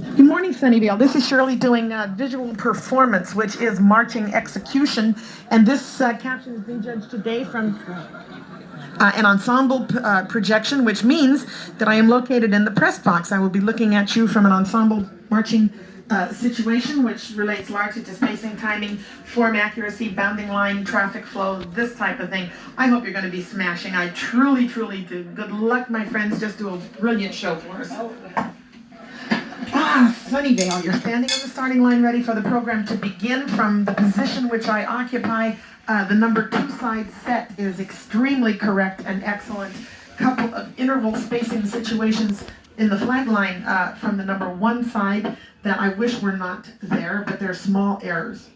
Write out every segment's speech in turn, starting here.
Good morning, Sunnyvale. This is Shirley doing visual performance, which is marching execution. And this caption is being judged today from an ensemble projection, which means that I am located in the press box. I will be looking at you from an ensemble marching situation, which relates largely to spacing, timing, form accuracy, bounding line, traffic flow, this type of thing. I hope you're going to be smashing. I truly, truly do. Good luck, my friends. Just do a brilliant show for us. Sunnyvale, you're standing on the starting line ready for the program to begin from the position which I occupy. The number 2 side set is extremely correct and excellent. Couple of interval spacing situations in the flag line from the number 1 side that I wish were not there, but they're small errors.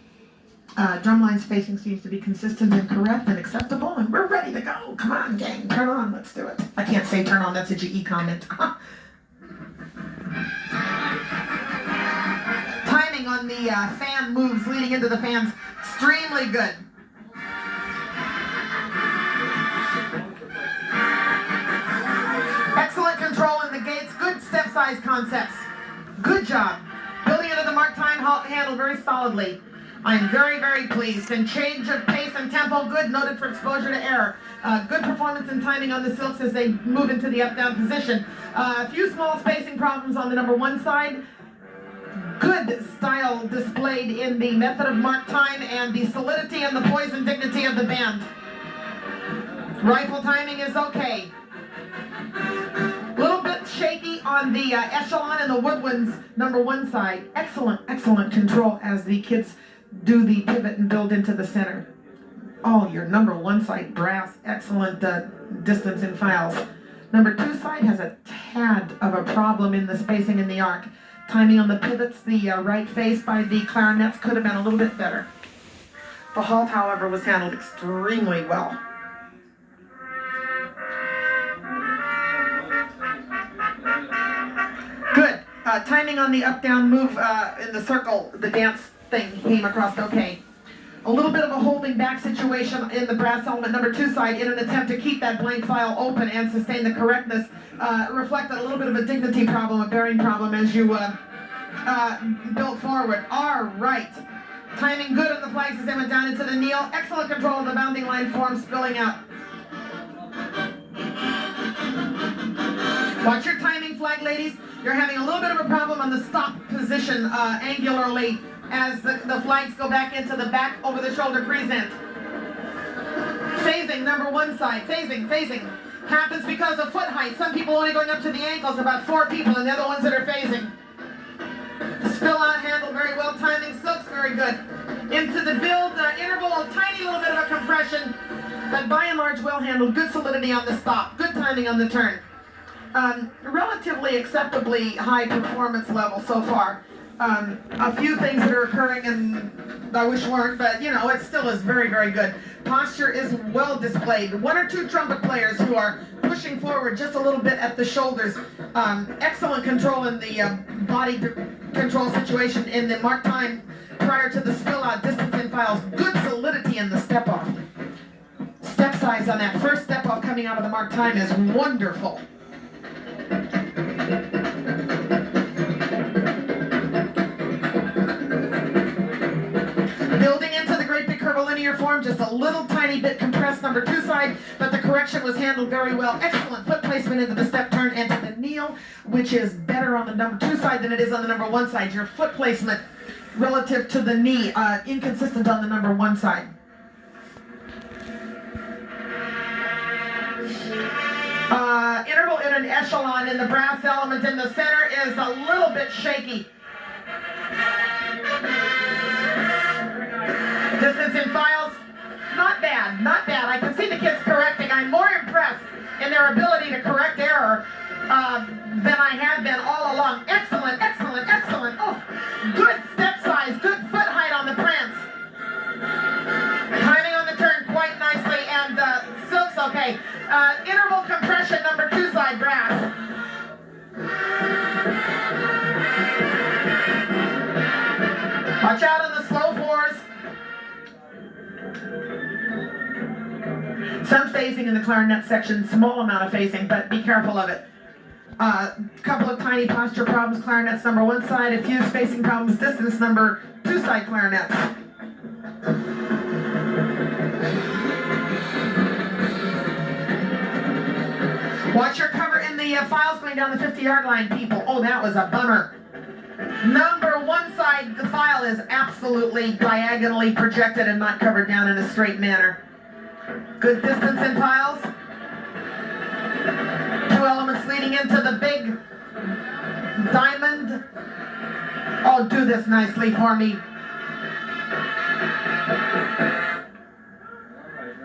Drumline spacing seems to be consistent and correct and acceptable, and we're ready to go. Come on, gang, turn on, let's do it. I can't say turn on, that's a GE comment. Timing on the fan moves leading into the fans, extremely good. Excellent control in the gates, good step size concepts. Good job. Building into the mark time handle very solidly. I'm very, very pleased. And change of pace and tempo, good, noted for exposure to error. Good performance and timing on the silks as they move into the up-down position. A few small spacing problems on the number 1 side. Good style displayed in the method of mark time and the solidity and the poise and dignity of the band. Rifle timing is okay. A little bit shaky on the echelon and the woodwinds number 1 side. Excellent, excellent control as the kids do the pivot and build into the center. Oh, your number 1 side brass, excellent distance in files. Number 2 side has a tad of a problem in the spacing in the arc. Timing on the pivots, the right face by the clarinets could have been a little bit better. The halt, however, was handled extremely well. Good. Timing on the up-down move in the circle, the dance thing came across okay. A little bit of a holding back situation in the brass element number 2 side in an attempt to keep that blank file open and sustain the correctness. Reflected a little bit of a dignity problem, a bearing problem as you built forward. All right. Timing good on the flags as they went down into the kneel. Excellent control of the bounding line form spilling out. Watch your timing, flag ladies. You're having a little bit of a problem on the stop position angularly as the flags go back into the back over the shoulder present. Phasing, number 1 side. Phasing. Happens because of foot height. Some people only going up to the ankles, about 4 people, and they're the ones that are phasing. Spill out handle very well. Timing silks very good. Into the build interval, a tiny little bit of a compression, but by and large well handled. Good solidity on the stop. Good timing on the turn. Relatively acceptably high performance level so far. A few things that are occurring and I wish weren't, but you know, it still is very, very good. Posture is well displayed. 1 or 2 trumpet players who are pushing forward just a little bit at the shoulders. Excellent control in the body control situation in the mark time prior to the spill out distance in files. Good solidity in the step off. Step size on that first step off coming out of the mark time is wonderful. Building into the great big curvilinear form, just a little tiny bit compressed number 2 side, but the correction was handled very well. Excellent foot placement into the step turn and to the kneel, which is better on the number 2 side than it is on the number 1 side. Your foot placement relative to the knee, inconsistent on the number 1 side. Interval in an echelon in the brass element in the center is a little bit shaky. Distance in files, not bad, not bad. I can see the kids correcting. I'm more impressed in their ability to correct error than I have been all along. Excellent, excellent, excellent. Oh, good step size, good foot height on the prance. Timing on the turn quite nicely, and silks okay. Interval compression, number 2 side brass. Watch out on the slow 4s. Some phasing in the clarinet section, small amount of phasing, but be careful of it. Couple of tiny posture problems, clarinets number 1 side, a few spacing problems, distance number 2 side clarinets. Watch your cover in the files going down the 50-yard line, people. Oh, that was a bummer. Number 1 side, the file is absolutely diagonally projected and not covered down in a straight manner. Good distance in files. 2 elements leading into the big diamond. Oh, do this nicely for me.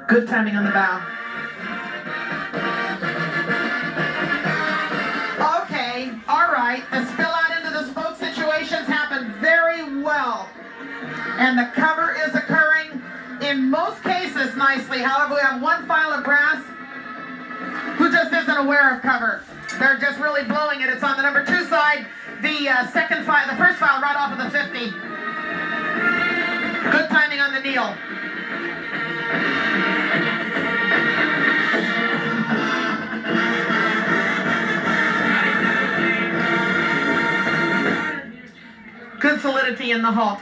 Good timing on the bow. Okay, all right. The spill out into the spoke situations happened very well. And the cover is occurring in most cases nicely. However, we have 1 file of brass who just isn't aware of cover. They're just really blowing it. It's on the number 2 side, the second file, the first file right off of the 50. Good timing on the kneel. Good solidity in the halt.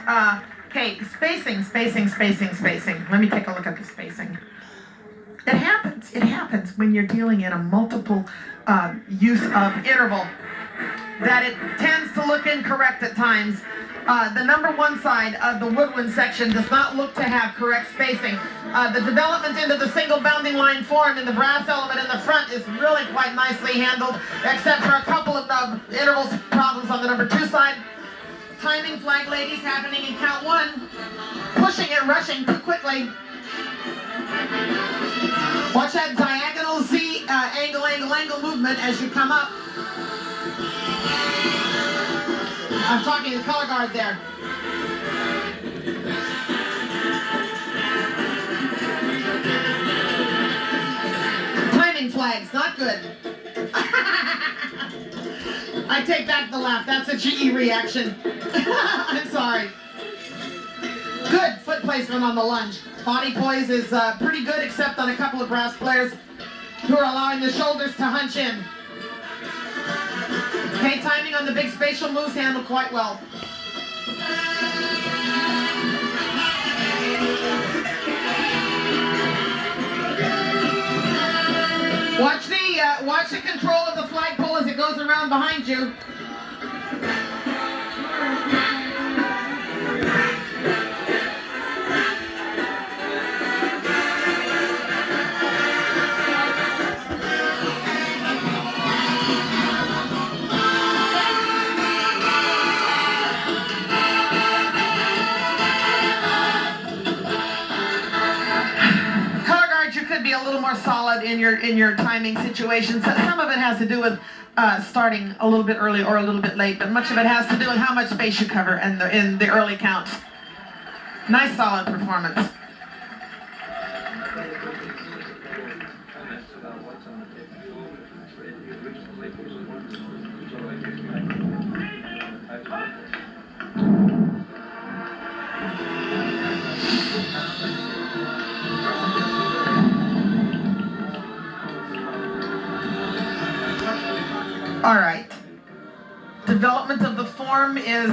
Okay, spacing. Let me take a look at the spacing. It happens when you're dealing in a multiple use of interval that it tends to look incorrect at times. The number 1 side of the woodwind section does not look to have correct spacing. The development into the single bounding line form in the brass element in the front is really quite nicely handled, except for a couple of intervals problems on the number 2 side. Timing flag ladies happening in count 1. Pushing and rushing too quickly. Watch that diagonal Z angle movement as you come up. I'm talking to the color guard there. Timing flags, not good. I take back the laugh. That's a GE reaction. I'm sorry. Good foot placement on the lunge. Body poise is pretty good, except on a couple of brass players who are allowing the shoulders to hunch in. Okay, timing on the big spatial moves handled quite well. Watch the control of the flagpole as it goes around behind you. Be a little more solid in your timing situations. Some of it has to do with starting a little bit early or a little bit late, but much of it has to do with how much space you cover in the early counts. Nice solid performance. All right. Development of the form is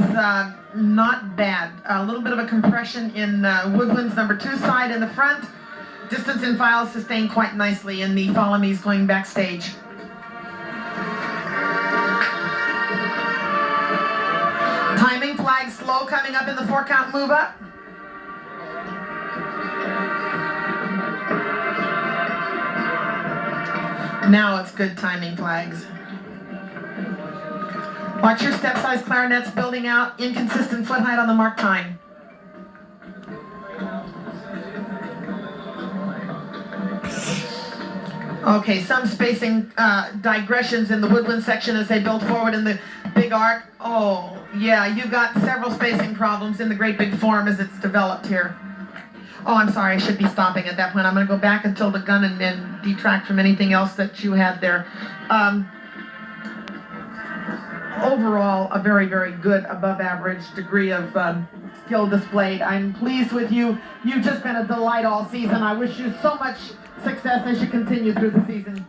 not bad. A little bit of a compression in Woodwind's number 2 side in the front. Distance in files sustained quite nicely in the Follow Me's going backstage. Timing flag slow coming up in the 4-count move up. Now it's good timing flags. Watch your step size clarinets building out, inconsistent foot height on the mark time. Okay, some spacing digressions in the woodwind section as they build forward in the big arc. Oh, yeah, you got several spacing problems in the great big form as it's developed here. Oh, I'm sorry, I should be stopping at that point. I'm going to go back until the gun and detract from anything else that you had there. Overall, a very, very good, above average degree of skill displayed. I'm pleased with you. You've just been a delight all season. I wish you so much success as you continue through the season.